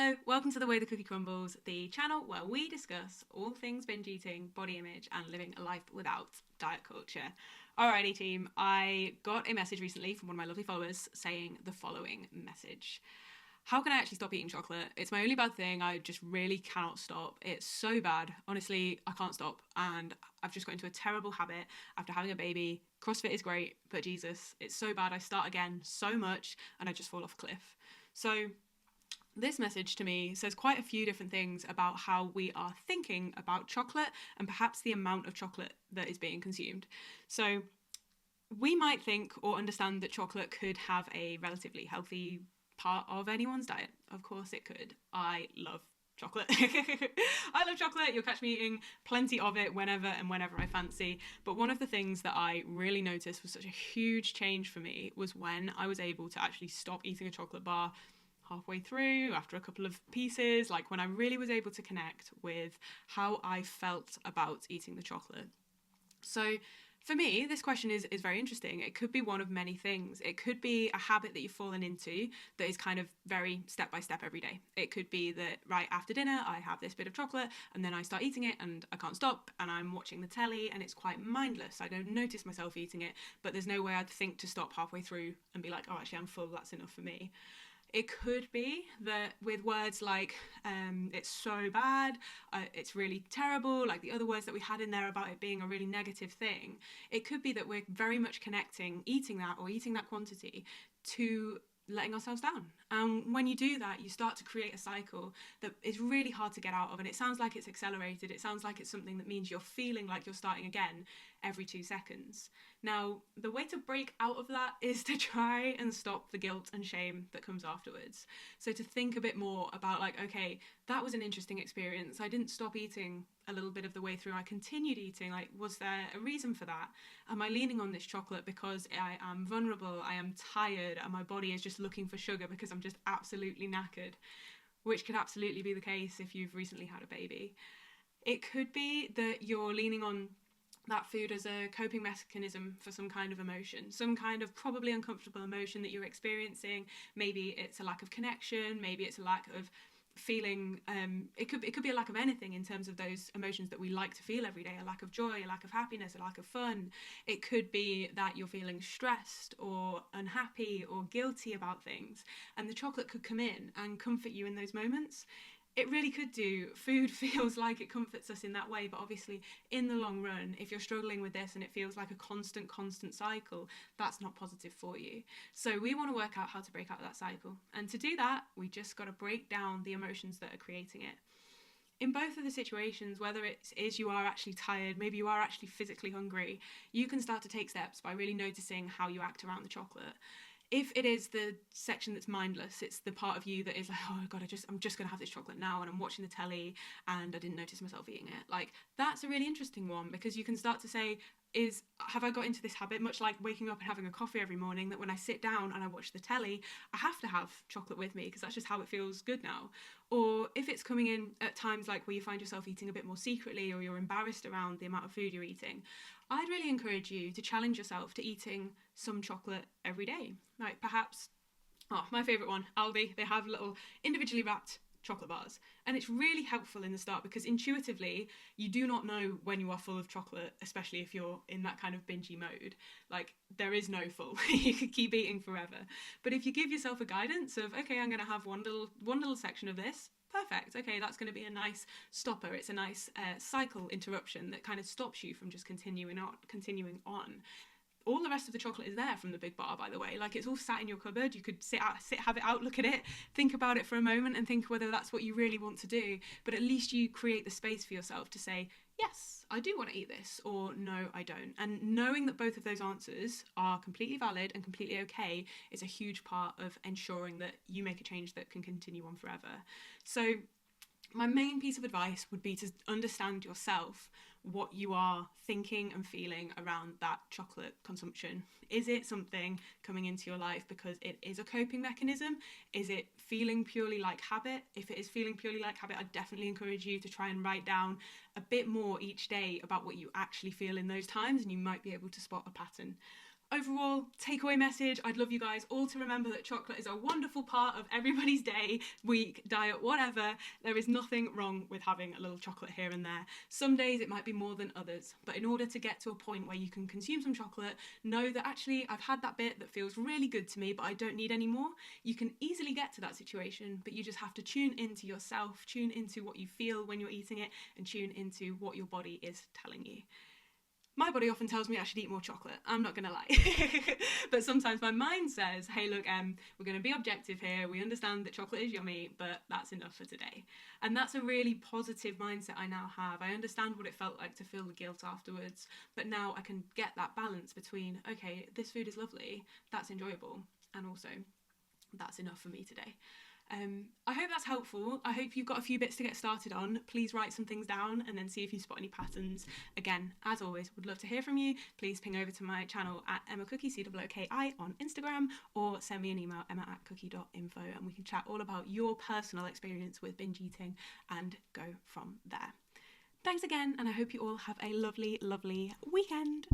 Hello, welcome to The Way the Cookie Crumbles, the channel where we discuss all things binge eating, body image, and living a life without diet culture. Alrighty, team, I got a message recently from one of my lovely followers saying the following message. How can I actually stop eating chocolate? It's my only bad thing. I just really cannot stop. It's so bad. Honestly, I can't stop. And I've just got into a terrible habit after having a baby. CrossFit is great, but Jesus, it's so bad. I start again so much and I just fall off a cliff. So this message to me says quite a few different things about how we are thinking about chocolate and perhaps the amount of chocolate that is being consumed. So we might think or understand that chocolate could have a relatively healthy part of anyone's diet. Of course it could. I love chocolate. I love chocolate. You'll catch me eating plenty of it whenever I fancy. But one of the things that I really noticed was such a huge change for me was when I was able to actually stop eating a chocolate bar halfway through, after a couple of pieces, like when I really was able to connect with how I felt about eating the chocolate. So for me, this question is very interesting. It could be one of many things. It could be a habit that you've fallen into that is kind of very step by step every day. It could be that right after dinner, I have this bit of chocolate and then I start eating it and I can't stop and I'm watching the telly and it's quite mindless. I don't notice myself eating it, but there's no way I'd think to stop halfway through and be like, oh, actually, I'm full, that's enough for me. It could be that with words like it's so bad, it's really terrible, like the other words that we had in there about it being a really negative thing, it could be that we're very much connecting eating that or eating that quantity to letting ourselves down. And when you do that, you start to create a cycle that is really hard to get out of. And it sounds like it's accelerated. It sounds like it's something that means you're feeling like you're starting again every 2 seconds. Now, the way to break out of that is to try and stop the guilt and shame that comes afterwards. So to think a bit more about like, okay, that was an interesting experience. I didn't stop eating a little bit of the way through. I continued eating. Like, was there a reason for that? Am I leaning on this chocolate because I am vulnerable, I am tired, and my body is just looking for sugar because I'm just absolutely knackered? Which could absolutely be the case if you've recently had a baby. It could be that you're leaning on that food as a coping mechanism for some kind of emotion, some kind of probably uncomfortable emotion that you're experiencing. Maybe it's a lack of connection, maybe it's a lack of feeling, it could be a lack of anything in terms of those emotions that we like to feel every day, a lack of joy, a lack of happiness, a lack of fun. It could be that you're feeling stressed or unhappy or guilty about things, and the chocolate could come in and comfort you in those moments. It really could do. Food feels like it comforts us in that way, but obviously in the long run, if you're struggling with this and it feels like a constant cycle, that's not positive for you. So we want to work out how to break out of that cycle. And to do that, we just got to break down the emotions that are creating it. In both of the situations, whether it is you are actually tired, maybe you are actually physically hungry, you can start to take steps by really noticing how you act around the chocolate. If it is the section that's mindless, it's the part of you that is like, oh god, I'm just gonna have this chocolate now, and I'm watching the telly and I didn't notice myself eating it. Like, that's a really interesting one, because you can start to say, have I got into this habit, much like waking up and having a coffee every morning, that when I sit down and I watch the telly, I have to have chocolate with me because that's just how it feels good now? Or if it's coming in at times like where you find yourself eating a bit more secretly, or you're embarrassed around the amount of food you're eating, I'd really encourage you to challenge yourself to eating some chocolate every day. Like perhaps, oh, my favourite one, Aldi, they have little individually wrapped chocolate bars, and it's really helpful in the start because intuitively you do not know when you are full of chocolate, especially if you're in that kind of bingey mode. Like, there is no full. You could keep eating forever. But if you give yourself a guidance of, okay, I'm going to have one little section of this, perfect, okay, that's going to be a nice stopper. It's a nice cycle interruption that kind of stops you from just continuing on. All the rest of the chocolate is there from the big bar, by the way. Like, it's all sat in your cupboard. You could have it out, look at it, think about it for a moment and think whether that's what you really want to do. But at least you create the space for yourself to say, yes, I do want to eat this, or no, I don't. And knowing that both of those answers are completely valid and completely okay is a huge part of ensuring that you make a change that can continue on forever. So my main piece of advice would be to understand yourself, what you are thinking and feeling around that chocolate consumption. Is it something coming into your life because it is a coping mechanism? Is it feeling purely like habit? If it is feeling purely like habit, I definitely encourage you to try and write down a bit more each day about what you actually feel in those times, and you might be able to spot a pattern. overall, takeaway message, I'd love you guys all to remember that chocolate is a wonderful part of everybody's day, week, diet, whatever. There is nothing wrong with having a little chocolate here and there. Some days it might be more than others, but in order to get to a point where you can consume some chocolate, know that actually I've had that bit that feels really good to me, but I don't need any more. You can easily get to that situation, but you just have to tune into yourself, tune into what you feel when you're eating it, and tune into what your body is telling you. My body often tells me I should eat more chocolate, I'm not gonna lie. But sometimes my mind says, hey look, we're gonna be objective here, we understand that chocolate is yummy, but that's enough for today. And that's a really positive mindset I now have. I understand what it felt like to feel the guilt afterwards, but now I can get that balance between, okay, this food is lovely, that's enjoyable, and also that's enough for me today. I hope that's helpful. I hope you've got a few bits to get started on. Please write some things down and then see if you spot any patterns. Again, as always, would love to hear from you. Please ping over to my channel at @EmmaCookie, COOKI on Instagram, or send me an email, emma@cookie.info, and we can chat all about your personal experience with binge eating and go from there. Thanks again, and I hope you all have a lovely, lovely weekend.